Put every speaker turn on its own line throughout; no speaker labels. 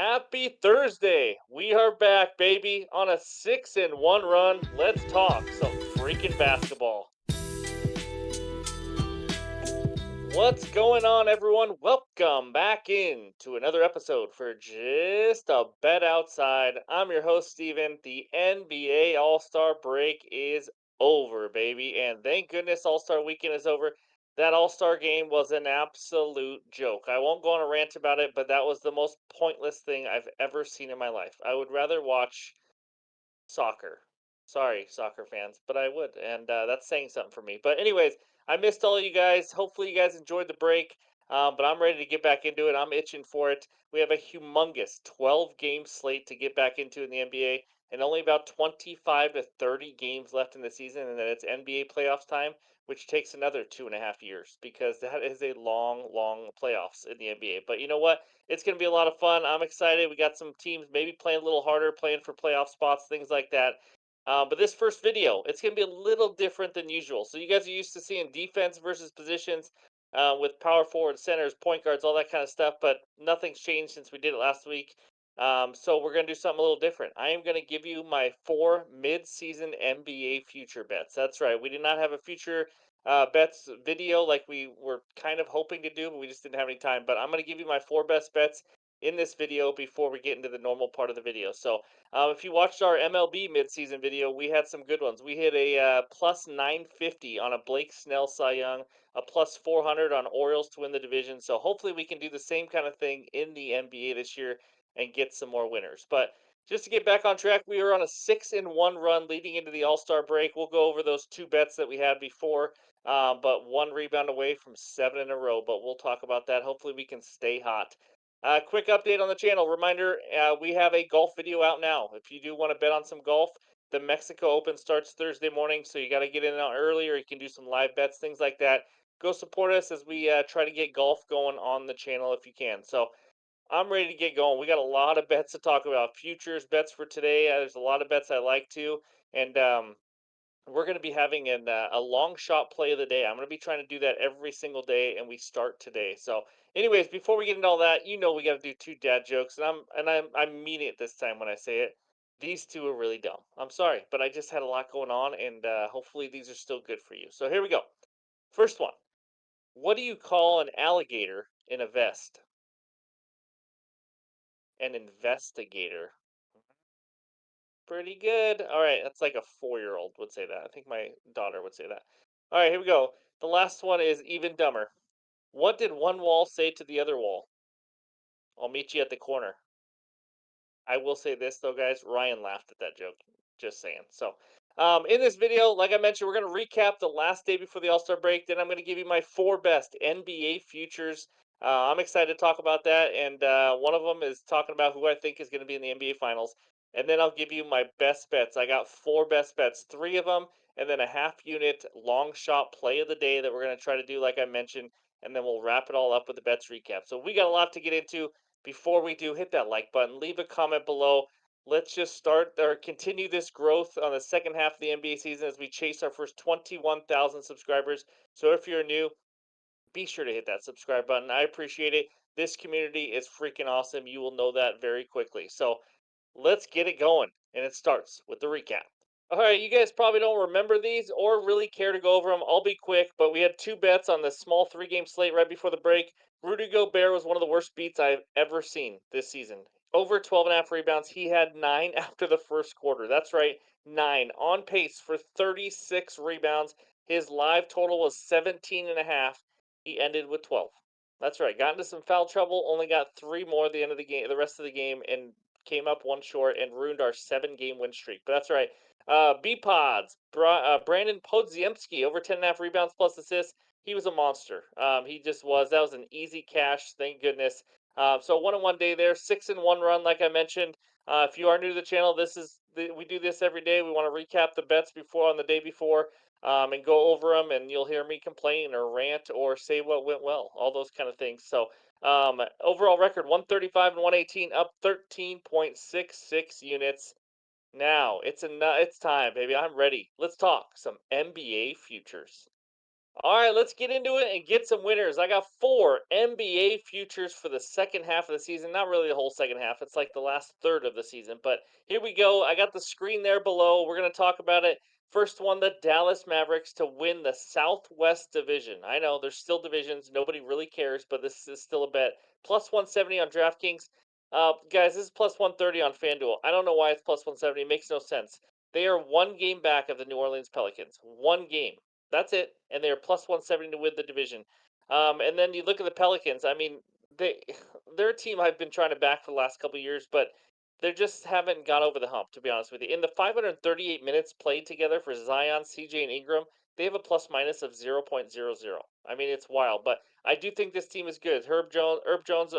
Happy Thursday. We are back, baby, on a 6-1 run. Let's talk some freaking basketball. What's going on, everyone? Welcome back in to another episode for Just a Bet Outside. I'm your host, Steven. The NBA All Star break is over, baby. And thank goodness All Star weekend is over. That All Star game was an absolute joke. I won't go on a rant about it, but that was the most pointless thing I've ever seen in my life. I would rather watch soccer. Sorry, soccer fans, but I would, and that's saying something for me. But anyways, I missed all of you guys. Hopefully, you guys enjoyed the break. But I'm ready to get back into it. I'm itching for it. We have a humongous 12 game slate to get back into in the NBA, and only about 25 to 30 games left in the season, and then it's NBA playoffs time, which takes another 2.5 years because that is a long, long playoffs in the NBA. But you know what? It's going to be a lot of fun. I'm excited. We got some teams maybe playing a little harder, playing for playoff spots, things like that. But this first video, it's going to be a little different than usual. So you guys are used to seeing defense versus positions with power forward, centers, point guards, all that kind of stuff. But nothing's changed since we did it last week. So we're going to do something a little different. I am going to give you my 4 mid-season NBA future bets. That's right. We did not have a future bets video like we were kind of hoping to do, but we just didn't have any time. But I'm going to give you my 4 best bets in this video before we get into the normal part of the video. So if you watched our MLB midseason video, we had some good ones. We hit a plus 950 on a Blake Snell Cy Young, a plus 400 on Orioles to win the division. So hopefully we can do the same kind of thing in the NBA this year and get some more winners. But just to get back on track, we were on a 6-1 run leading into the All Star break. We'll go over those 2 bets that we had before, but one rebound away from 7 in a row. But we'll talk about that. Hopefully, we can stay hot. Quick update on the channel. Reminder, we have a golf video out now. If you do want to bet on some golf, the Mexico Open starts Thursday morning, so you got to get in out early, or you can do some live bets, things like that. Go support us as we try to get golf going on the channel if you can. So I'm ready to get going. We got a lot of bets to talk about. Futures bets for today. There's a lot of bets I like to, and we're going to be having a long shot play of the day. I'm going to be trying to do that every single day, and we start today. So, anyways, before we get into all that, we got to do 2 dad jokes, and I mean it this time when I say it. These two are really dumb. I'm sorry, but I just had a lot going on, and hopefully these are still good for you. So here we go. First one. What do you call an alligator in a vest? An investigator. Pretty good. All right, that's like a 4-year-old would say that. I think my daughter would say that. All right, here we go. The last one is even dumber. What did one wall say to the other wall? I'll meet you at the corner. I will say this though, guys. Ryan laughed at that joke. Just saying. So, in this video, like I mentioned, we're gonna recap the last day before the All Star break. Then I'm gonna give you my 4 best NBA futures. I'm excited to talk about that, and one of them is talking about who I think is going to be in the NBA Finals. And then I'll give you my best bets. I got 4 best bets, 3 of them, and then a half unit long shot play of the day that we're going to try to do, like I mentioned. And then we'll wrap it all up with the bets recap. So we got a lot to get into. Before we do, hit that like button, leave a comment below. Let's just start or continue this growth on the second half of the NBA season as we chase our first 21,000 subscribers. So if you're new, be sure to hit that subscribe button. I appreciate it. This community is freaking awesome. You will know that very quickly. So let's get it going. And it starts with the recap. All right, you guys probably don't remember these or really care to go over them. I'll be quick, but we had 2 bets on the small 3 game slate right before the break. Rudy Gobert was one of the worst beats I've ever seen this season. Over 12.5 rebounds. He had 9 after the first quarter. That's right, 9. On pace for 36 rebounds. His live total was 17 and a half. He ended with 12. That's right. Got into some foul trouble. Only got 3 more at the end of the game, the rest of the game, and came up one short and ruined our 7 game win streak. But that's right. B Pods, Brandon Podziemski, over 10.5 rebounds plus assists. He was a monster. He just was. That was an easy cash. Thank goodness. So 1-on-1 day there, 6-1 run, like I mentioned. If you are new to the channel, we do this every day. We want to recap the bets before on the day before, and go over them, and you'll hear me complain or rant or say what went well, all those kind of things. So overall record 135 and 118, up 13.66 units. Now it's time, baby. I'm ready. Let's talk some NBA futures. All right, let's get into it and get some winners. I got four NBA futures for the second half of the season. Not really the whole second half, it's like the last third of the season. But here we go. I got the screen there below. We're going to talk about it. First one, the Dallas Mavericks to win the Southwest Division. I know there's still divisions. Nobody really cares, but this is still a bet. Plus 170 on DraftKings. Guys, this is plus 130 on FanDuel. I don't know why it's plus 170. It makes no sense. They are one game back of the New Orleans Pelicans. One game. That's it, and they're plus 170 to win the division. And then you look at the Pelicans. I mean, they they're a team I've been trying to back for the last couple of years, but they just haven't got over the hump. To be honest with you, in the 538 minutes played together for Zion, CJ, and Ingram, they have a plus minus of 0.00. I mean, it's wild, but I do think this team is good. Herb Jones,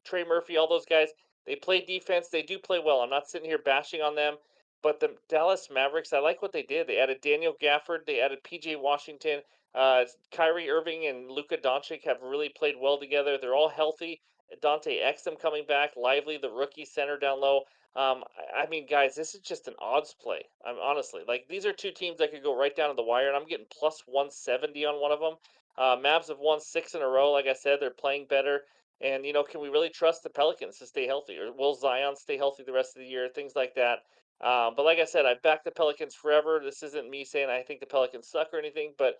Trey Murphy, all those guys, they play defense. They do play well. I'm not sitting here bashing on them. But the Dallas Mavericks, I like what they did. They added Daniel Gafford. They added PJ Washington. Kyrie Irving and Luka Doncic have really played well together. They're all healthy. Dante Exum coming back. Lively, the rookie center down low. I mean, guys, this is just an odds play. I'm honestly like these are two teams that could go right down to the wire, and I'm getting plus 170 on one of them. Mavs have won six in a row. Like I said, they're playing better. And can we really trust the Pelicans to stay healthy, or will Zion stay healthy the rest of the year? Things like that. But like I said, I've backed the Pelicans forever. This isn't me saying I think the Pelicans suck or anything, but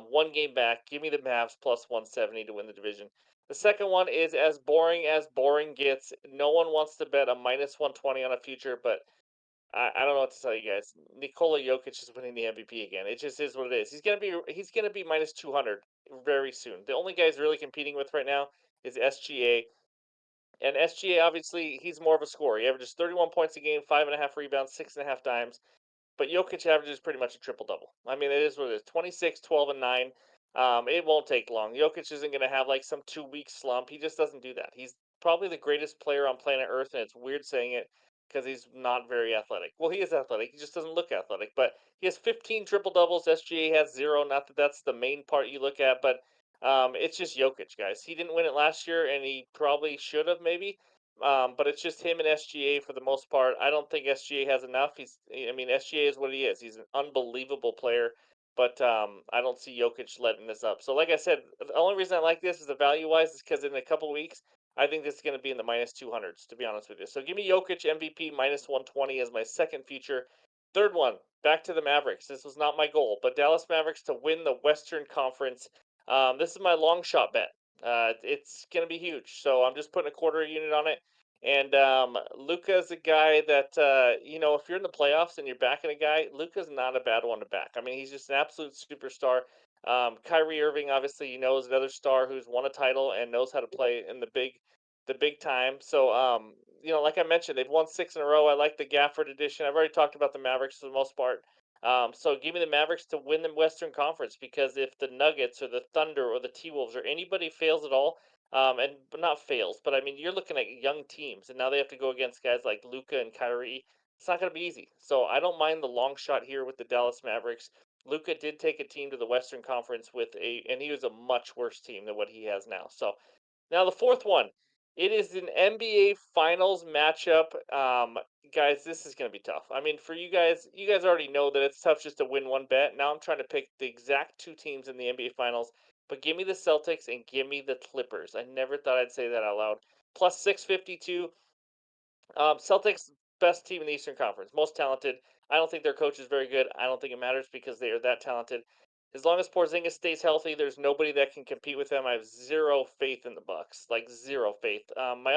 one game back. Give me the Mavs plus 170 to win the division. The second one is as boring gets. No one wants to bet a minus 120 on a future, but I don't know what to tell you guys. Nikola Jokic is winning the MVP again. It just is what it is. He's gonna be minus 200 very soon. The only guy he's really competing with right now is SGA. And SGA, obviously, he's more of a scorer. He averages 31 points a game, 5.5 rebounds, 6.5 dimes. But Jokic averages pretty much a triple double. I mean, it is what it is 26, 12, and 9. It won't take long. Jokic isn't going to have like some 2 week slump. He just doesn't do that. He's probably the greatest player on planet Earth, and it's weird saying it because he's not very athletic. Well, he is athletic. He just doesn't look athletic. But he has 15 triple doubles. SGA has zero. Not that that's the main part you look at, but it's just Jokic, guys. He didn't win it last year, and he probably should have maybe. But it's just him and SGA for the most part. I don't think SGA has enough. I mean, SGA is what he is. He's an unbelievable player, but I don't see Jokic letting this up. So, like I said, the only reason I like this is the value wise is because in a couple weeks, I think this is going to be in the minus 200s, to be honest with you. So, give me Jokic MVP minus 120 as my second feature. Third one, back to the Mavericks. This was not my goal, but Dallas Mavericks to win the Western Conference. This is my long shot bet. It's going to be huge. So I'm just putting a quarter unit on it. And Luka's a guy that, if you're in the playoffs and you're backing a guy, Luka's not a bad one to back. I mean, he's just an absolute superstar. Kyrie Irving, obviously, is another star who's won a title and knows how to play in the big time. So, like I mentioned, they've won six in a row. I like the Gafford edition. I've already talked about the Mavericks for the most part. So give me the Mavericks to win the Western Conference because if the Nuggets or the Thunder or the T Wolves or anybody fails at all, and but not fails, but I mean you're looking at young teams, and now they have to go against guys like Luka and Kyrie. It's not going to be easy. So I don't mind the long shot here with the Dallas Mavericks. Luka did take a team to the Western Conference and he was a much worse team than what he has now. So now the fourth one, it is an NBA Finals matchup. Guys, this is going to be tough. I mean, for you guys already know that it's tough just to win one bet. Now I'm trying to pick the exact two teams in the NBA Finals, but give me the Celtics and give me the Clippers. I never thought I'd say that out loud. Plus 652. Celtics best team in the Eastern Conference, most talented. I don't think their coach is very good. I don't think it matters because they are that talented. As long as Porzingis stays healthy, there's nobody that can compete with them. I have zero faith in the Bucks, like zero faith. My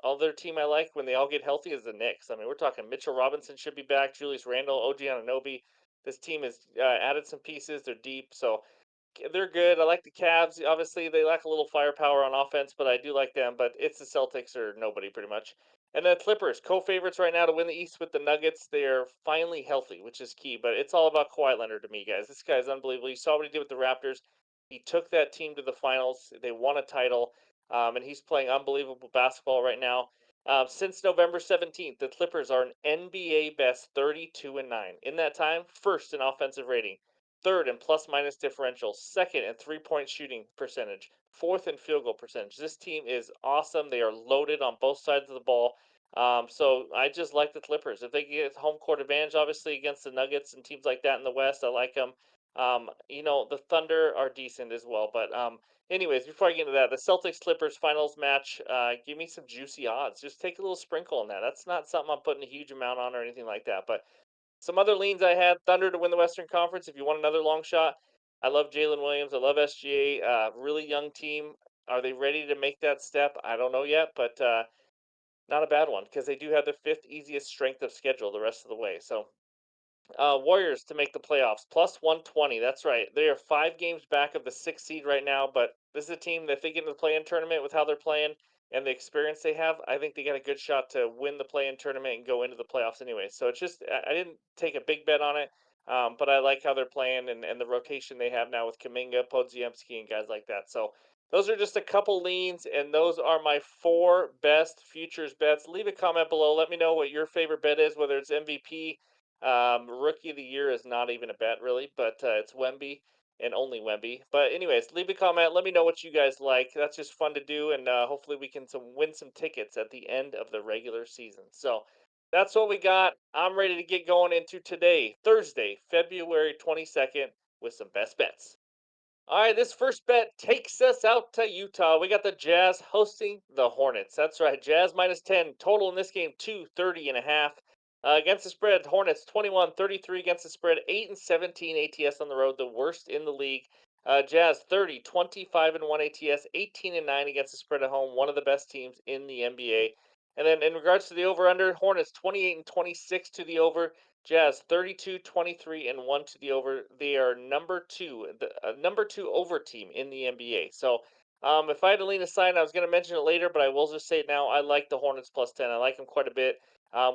other team I like when they all get healthy is the Knicks. I mean, we're talking Mitchell Robinson should be back, Julius Randle, OG Anunoby. This team has added some pieces. They're deep, so they're good. I like the Cavs. Obviously, they lack a little firepower on offense, but I do like them. But it's the Celtics or nobody, pretty much. And then Clippers, co-favorites right now to win the East with the Nuggets. They're finally healthy, which is key. But it's all about Kawhi Leonard to me, guys. This guy's unbelievable. You saw what he did with the Raptors. He took that team to the finals. They won a title, and he's playing unbelievable basketball right now. Since November 17th, the Clippers are an NBA best 32-9. In that time, first in offensive rating, third in plus minus differential, second in 3 point shooting percentage, fourth in field goal percentage. This team is awesome. They are loaded on both sides of the ball. So I just like the Clippers. If they get home court advantage, obviously against the Nuggets and teams like that in the West, I like them. The Thunder are decent as well, but anyways, before I get into that, the Celtics Clippers finals match, give me some juicy odds. Just take a little sprinkle on that. That's not something I'm putting a huge amount on or anything like that. But some other leans I had: Thunder to win the Western Conference. If you want another long shot, I love Jalen Williams. I love SGA. Really young team. Are they ready to make that step? I don't know yet, but not a bad one because they do have the fifth easiest strength of schedule the rest of the way. So Warriors to make the playoffs, plus 120. That's right. They are 5 games back of the sixth seed right now, but this is a team that if they get into the play in tournament with how they're playing and the experience they have, I think they got a good shot to win the play in tournament and go into the playoffs anyway. So it's just, I didn't take a big bet on it, but I like how they're playing and the rotation they have now with Kaminga, Podziemski, and guys like that. So those are just a couple leans, and those are my four best futures bets. Leave a comment below. Let me know what your favorite bet is, whether it's MVP. Rookie of the year is not even a bet, really, but it's Wemby and only Wemby. But anyways, leave a comment. Let me know what you guys like. That's just fun to do, and hopefully we can win some tickets at the end of the regular season. So that's what we got. I'm ready to get going into today, Thursday, February 22nd, with some best bets. All right, this first bet takes us out to Utah. We got the Jazz hosting the Hornets. That's right, Jazz minus 10. Total in this game, 230.5. Against the spread, Hornets 21-33 against the spread, 8 and 17 ATS on the road, the worst in the league. Jazz 30-25 and 1 ATS, 18 and 9 against the spread at home, one of the best teams in the NBA. And then in regards to the over under, Hornets 28 and 26 to the over, Jazz 32, 23, and 1 to the over. They are number two over team in the NBA. So if I had to lean aside, I was going to mention it later, but I will just say it now. I like the Hornets plus 10. I like them quite a bit.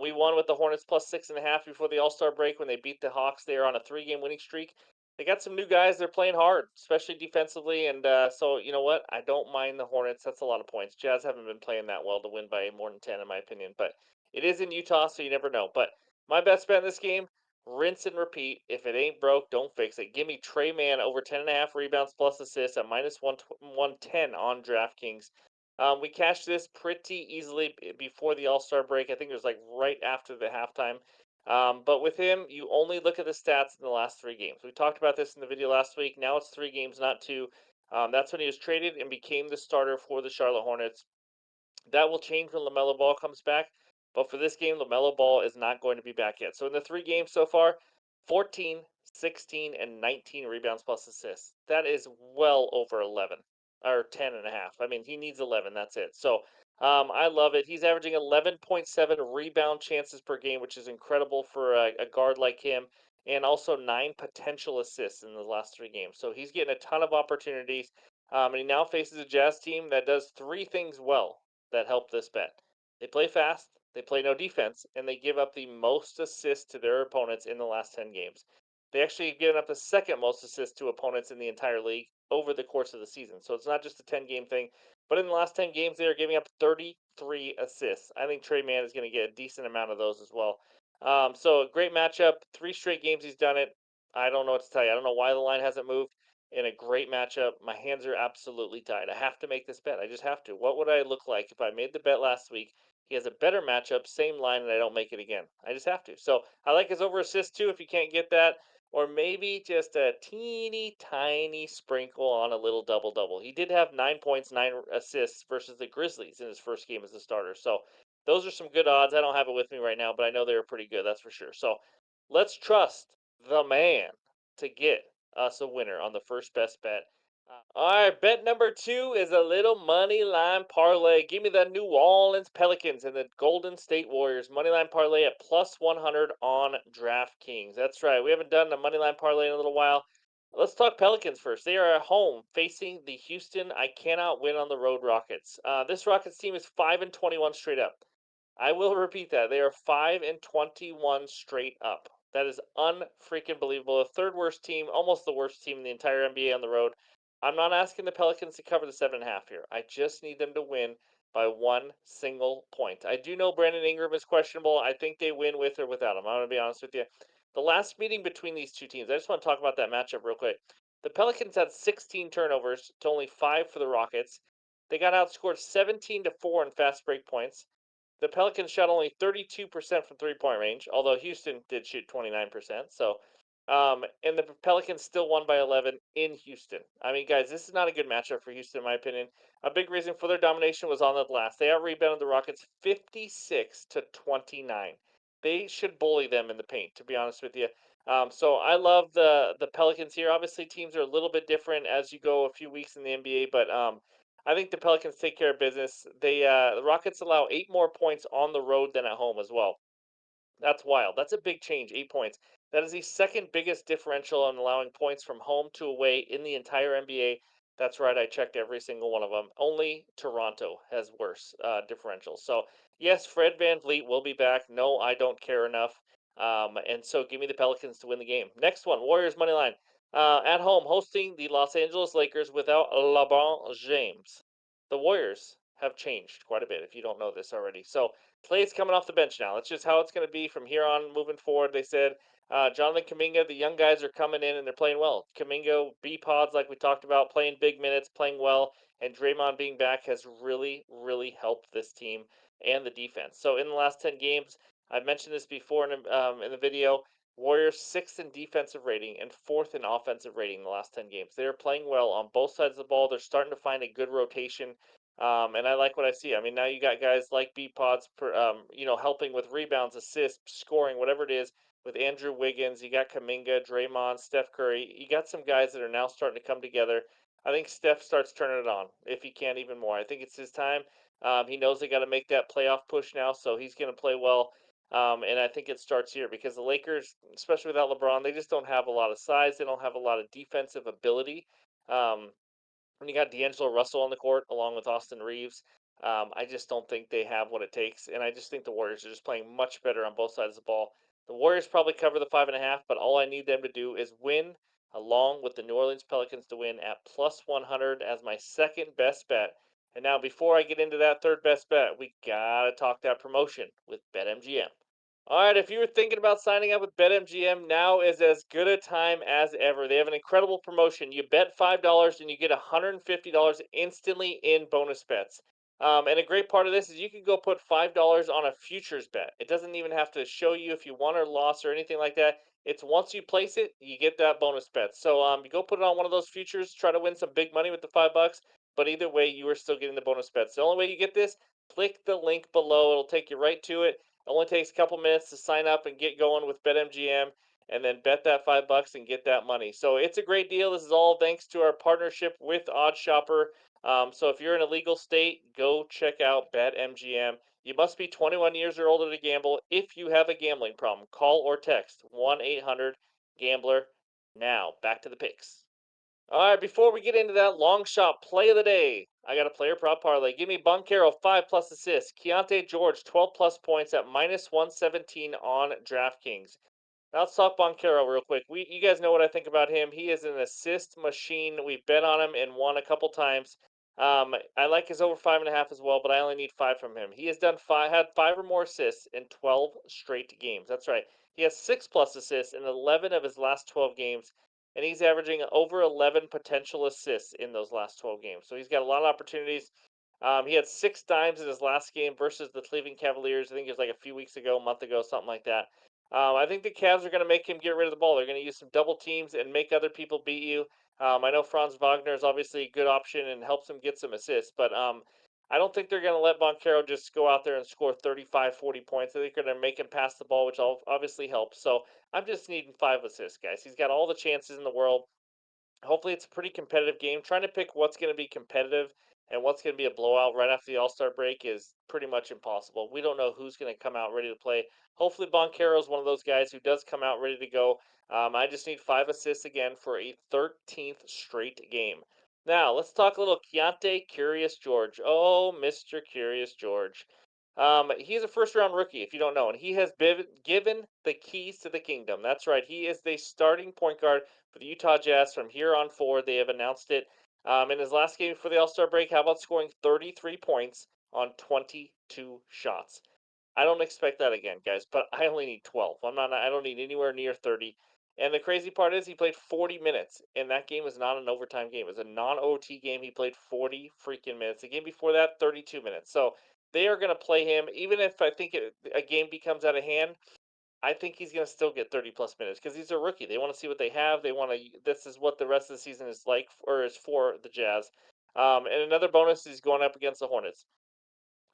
We won with the Hornets plus 6.5 before the All Star break when they beat the Hawks. They are on a 3 game winning streak. They got some new guys. They're playing hard, especially defensively. And so, you know what? I don't mind the Hornets. That's a lot of points. Jazz haven't been playing that well to win by more than 10, in my opinion. But it is in Utah, so you never know. But my best bet in this game: rinse and repeat. If it ain't broke, don't fix it. Give me Trey Mann over 10.5 rebounds plus assists at minus 110 on DraftKings. We cashed this pretty easily before the All Star break. I think it was like right after the halftime. But with him, you only look at the stats in the last 3 games. We talked about this in the video last week. Now it's 3 games, not two. That's when he was traded and became the starter for the Charlotte Hornets. That will change when LaMelo Ball comes back. But for this game, LaMelo Ball is not going to be back yet. So in the 3 games so far, 14, 16, and 19 rebounds plus assists. That is well over 11 or 10 and a half. I mean, he needs 11. That's it. So I love it. He's averaging 11.7 rebound chances per game, which is incredible for a guard like him. And also 9 potential assists in the last 3 games. So he's getting a ton of opportunities. And he now faces a Jazz team that does 3 things well that help this bet. They play fast, they play no defense, and they give up the most assists to their opponents in the last 10 games. They actually have given up the second most assists to opponents in the entire league over the course of the season. So it's not just a 10-game thing, but in the last 10 games, they are giving up 33 assists. I think Trey Mann is going to get a decent amount of those as well. So a great matchup. 3 straight games he's done it. I don't know what to tell you. I don't know why the line hasn't moved in a great matchup. My hands are absolutely tied. I have to make this bet. I just have to. What would I look like if I made the bet last week? He has a better matchup, same line, and I don't make it again. I just have to. So I like his over assist too if you can't get that. Or maybe just a teeny tiny sprinkle on a little double double. He did have 9 points, 9 assists versus the Grizzlies in his first game as a starter. So those are some good odds. I don't have it with me right now, but I know they were pretty good, that's for sure. So let's trust the man to get us a winner on the first best bet. All right, bet number two is a little money line parlay. Give me the New Orleans Pelicans and the Golden State Warriors money line parlay at plus 100 on DraftKings. That's right. We haven't done a money line parlay in a little while. Let's talk Pelicans first. They are at home facing the Houston I cannot win on the road Rockets. This Rockets team is 5 and 21 straight up. I will repeat that. They are 5 and 21 straight up. That is unfreaking believable. The third worst team, almost the worst team in the entire NBA on the road. I'm not asking the Pelicans to cover the 7.5 here. I just need them to win by one single point. I do know Brandon Ingram is questionable. I think they win with or without him. I'm going to be honest with you. The last meeting between these two teams, I just want to talk about that matchup real quick. The Pelicans had 16 turnovers to only 5 for the Rockets. They got outscored 17-4 in fast break points. The Pelicans shot only 32% from 3-point range, although Houston did shoot 29%. So And the Pelicans still won by 11 in Houston. I mean, guys, this is not a good matchup for Houston, in my opinion. A big reason for their domination was on the glass. They out rebounded the Rockets 56-29. They should bully them in the paint, to be honest with you. So I love the Pelicans here. Obviously, teams are a little bit different as you go a few weeks in the NBA, but I think the Pelicans take care of business. The Rockets allow 8 more points on the road than at home as well. That's wild. That's a big change, 8 points. That is the second biggest differential in allowing points from home to away in the entire NBA. That's right, I checked every single one of them. Only Toronto has worse differentials. So, yes, Fred Van Vliet will be back. No, I don't care enough. And so give me the Pelicans to win the game. Next one, Warriors money line. At home, hosting the Los Angeles Lakers without LeBron James. The Warriors have changed quite a bit, if you don't know this already. So, Clay's coming off the bench now. That's just how it's going to be from here on moving forward. They said Jonathan Kaminga, the young guys are coming in and they're playing well. Kaminga, B pods, like we talked about, playing big minutes, playing well, and Draymond being back has really, really helped this team and the defense. So in the last 10 games, I've mentioned this before in the video. Warriors sixth in defensive rating and fourth in offensive rating in the last 10 games. They're playing well on both sides of the ball. They're starting to find a good rotation. And I like what I see. I mean, now you got guys like B Pods, helping with rebounds, assists, scoring, whatever it is. With Andrew Wiggins, you got Kaminga, Draymond, Steph Curry. You got some guys that are now starting to come together. I think Steph starts turning it on if he can even more. I think it's his time. He knows they got to make that playoff push now, so he's going to play well. And I think it starts here because the Lakers, especially without LeBron, they just don't have a lot of size. They don't have a lot of defensive ability. Um, when you got D'Angelo Russell on the court along with Austin Reeves, I just don't think they have what it takes, and I just think the Warriors are just playing much better on both sides of the ball. The Warriors probably cover the 5.5, but all I need them to do is win, along with the New Orleans Pelicans to win at plus 100 as my second best bet. And now, before I get into that third best bet, we gotta talk that promotion with BetMGM. All right, if you were thinking about signing up with BetMGM, now is as good a time as ever. They have an incredible promotion. You bet $5 and you get $150 instantly in bonus bets. And a great part of this is you can go put $5 on a futures bet. It doesn't even have to show you if you won or lost or anything like that. It's once you place it, you get that bonus bet. So you go put it on one of those futures, try to win some big money with the $5. But either way, you are still getting the bonus bets. The only way you get this, click the link below. It'll take you right to it. Only takes a couple minutes to sign up and get going with BetMGM and then bet that $5 and get that money. So it's a great deal. This is all thanks to our partnership with OddsShopper. So if you're in a legal state, go check out BetMGM. You must be 21 years or older to gamble. If you have a gambling problem, call or text 1-800-GAMBLER now. Back to the picks. All right, before we get into that long shot play of the day, I got a player prop parlay. Give me Boncaro 5 plus assists. Keontae George 12 plus points at minus 117 on DraftKings. Now let's talk Boncaro real quick. You guys know what I think about him. He is an assist machine. We bet on him and won a couple times. I like his over 5.5 as well, but I only need 5 from him. He has had 5 or more assists in 12 straight games. That's right. He has 6 plus assists in 11 of his last 12 games, and he's averaging over 11 potential assists in those last 12 games. So he's got a lot of opportunities. He had 6 dimes in his last game versus the Cleveland Cavaliers. I think it was like a few weeks ago, a month ago, something like that. I think the Cavs are going to make him get rid of the ball. They're going to use some double teams and make other people beat you. I know Franz Wagner is obviously a good option and helps him get some assists, but I don't think they're going to let Boncaro just go out there and score 35, 40 points. I think they're going to make him pass the ball, which obviously helps. So I'm just needing 5 assists, guys. He's got all the chances in the world. Hopefully, it's a pretty competitive game. Trying to pick what's going to be competitive and what's going to be a blowout right after the All Star break is pretty much impossible. We don't know who's going to come out ready to play. Hopefully, Boncaro is one of those guys who does come out ready to go. I just need 5 assists again for a 13th straight game. Now, let's talk a little Keontae Curious George. Oh, Mr. Curious George. He's a first round rookie, if you don't know, and he has been given the keys to the kingdom. That's right. He is the starting point guard for the Utah Jazz from here on forward. They have announced it. In his last game for the All Star break, how about scoring 33 points on 22 shots? I don't expect that again, guys, but I only need 12. I don't need anywhere near 30. And the crazy part is he played 40 minutes, and that game was not an overtime game. It was a non-OT game. He played 40 freaking minutes. The game before that, 32 minutes. So they are going to play him, even if I think a game becomes out of hand. I think he's going to still get 30 plus minutes because he's a rookie. They want to see what they have. They want to. This is what the rest of the season is like, or is for the Jazz. And another bonus is going up against the Hornets.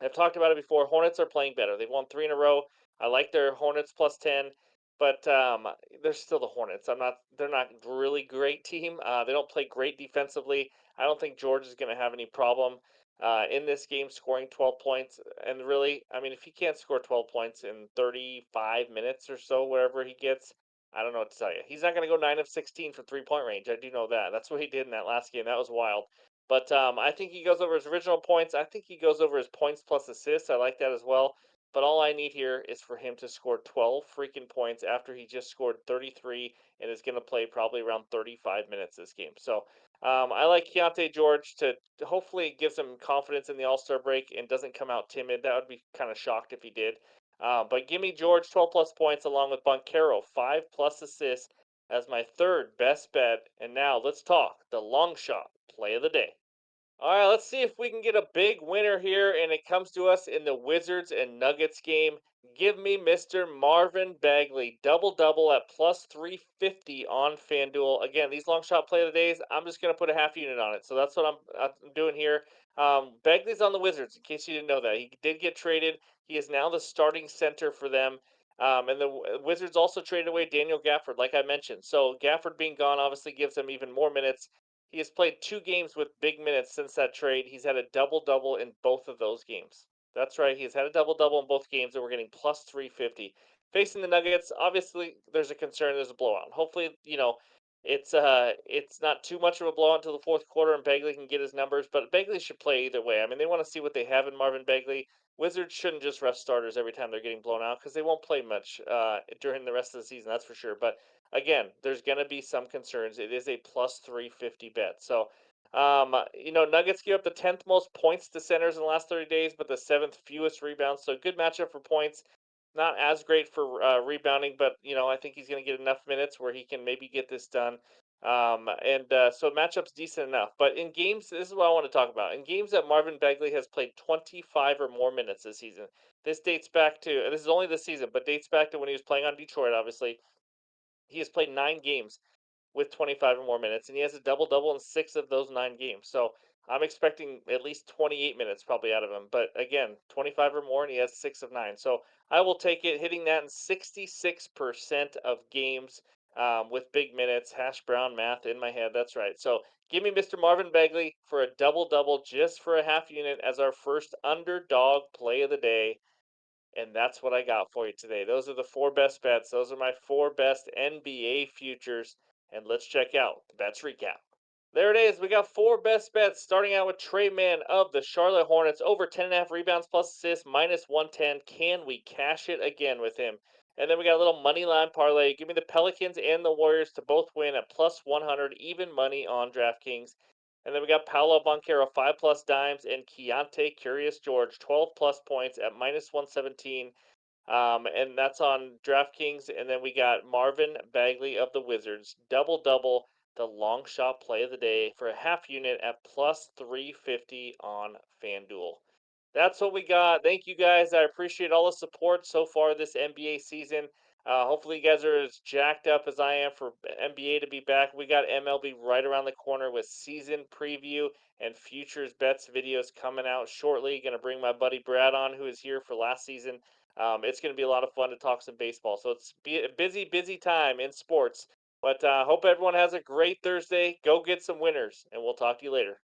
I've talked about it before. Hornets are playing better. They've won three in a row. I like their Hornets plus 10, but they're still the Hornets. I'm not. They're not really great team. They don't play great defensively. I don't think George is going to have any problem in this game scoring 12 points. And really, I mean, if he can't score 12 points in 35 minutes or so, wherever he gets, I don't know what to tell you. He's not going to go 9 of 16 from 3 point range. I do know that. That's what he did in that last game. That was wild. But I think he goes over his original points. I think he goes over his points plus assists. I like that as well. But all I need here is for him to score 12 freaking points after he just scored 33 and is going to play probably around 35 minutes this game. So I like Keontae George to hopefully give some confidence in the All Star break and doesn't come out timid. That would be kind of shocked if he did. But give me George 12 plus points along with Boncaro 5 plus assists as my third best bet. And now let's talk the long shot play of the day. All right, let's see if we can get a big winner here, and it comes to us in the Wizards and Nuggets game. Give me Mr. Marvin Bagley, double double at plus 350 on FanDuel. Again, these long shot play of the days, I'm just going to put a half unit on it. So that's what I'm doing here. Bagley's on the Wizards, in case you didn't know that. He did get traded. He is now the starting center for them. And the Wizards also traded away Daniel Gafford, like I mentioned. So Gafford being gone obviously gives them even more minutes. He has played 2 games with big minutes since that trade. He's had a double-double in both of those games. That's right, he's had a double-double in both games, and we're getting plus 350. Facing the Nuggets, obviously, there's a concern there's a blowout. Hopefully, it's not too much of a blowout until the fourth quarter and Bagley can get his numbers, but Bagley should play either way. I mean, they want to see what they have in Marvin Bagley. Wizards shouldn't just rest starters every time they're getting blown out because they won't play much during the rest of the season, that's for sure. But again, there's going to be some concerns. It is a plus 350 bet. So, Nuggets give up the 10th most points to centers in the last 30 days, but the seventh fewest rebounds. So, good matchup for points. Not as great for rebounding, but I think he's going to get enough minutes where he can maybe get this done. So matchup's decent enough. But in games, this is what I want to talk about. In games that Marvin Bagley has played 25 or more minutes this season. This is only this season, but dates back to when he was playing on Detroit, obviously. He has played 9 games with 25 or more minutes, and he has a double double in 6 of those 9 games. So I'm expecting at least 28 minutes probably out of him. But again, 25 or more, and he has 6 of 9. So I will take it, hitting that in 66% of games with big minutes. Hash brown math in my head. That's right. So give me Mr. Marvin Bagley for a double double just for a half unit as our first underdog play of the day. And that's what I got for you today. Those are the 4 best bets. Those are my 4 best NBA futures. And let's check out the bets recap. There it is. We got 4 best bets, starting out with Trey Mann of the Charlotte Hornets, over 10.5 rebounds plus assists, minus 110. Can we cash it again with him? And then we got a little money line parlay. Give me the Pelicans and the Warriors to both win at plus 100, even money on DraftKings. And then we got Paolo Banchero, 5 plus dimes, and Keontae Curious George, 12 plus points at minus 117. And that's on DraftKings. And then we got Marvin Bagley of the Wizards, double double, the long shot play of the day for a half unit at plus 350 on FanDuel. That's what we got. Thank you guys. I appreciate all the support so far this NBA season. Hopefully, you guys are as jacked up as I am for NBA to be back. We got MLB right around the corner with season preview and futures bets videos coming out shortly. Going to bring my buddy Brad on, who is here for last season. It's going to be a lot of fun to talk some baseball. So it's a busy, busy time in sports. But hope everyone has a great Thursday. Go get some winners, and we'll talk to you later.